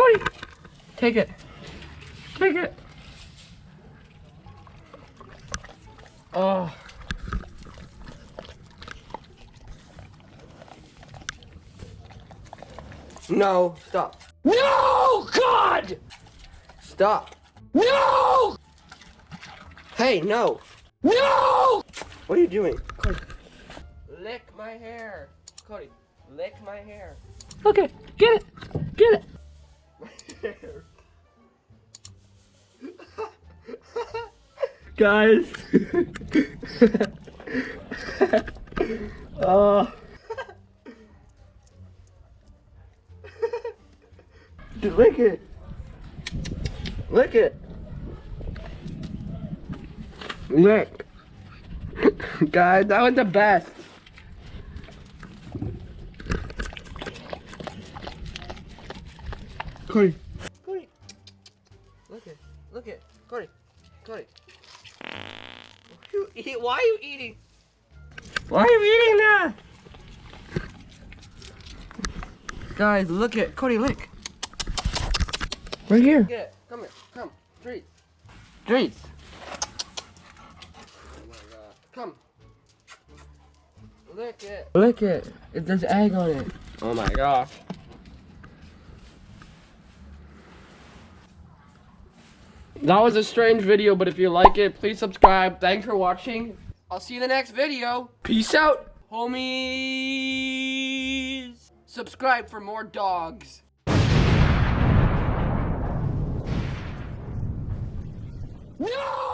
Cody, take it. Take it. Oh. No, stop. No, God! Stop. No! Hey, no. No! What are you doing? Cody. Lick my hair. Cody, lick my hair. Okay, get it. Get it. My hair. Guys. Dude, lick it. Lick it. Lick. Guys, that was the best. Cody. Cody. Look it. Look it. Cody. Cody. Why are you eating? Why are you eating that? Guys, look it. Cody, lick. Right here. Get it. Come here. Come. Treats. Treats. Oh my god. Come. Lick it. Lick it. There's egg on it. Oh my gosh. That was a strange video, but if you like it, please subscribe. Thanks for watching. I'll see you in the next video. Peace out, homies. Subscribe for more dogs. No!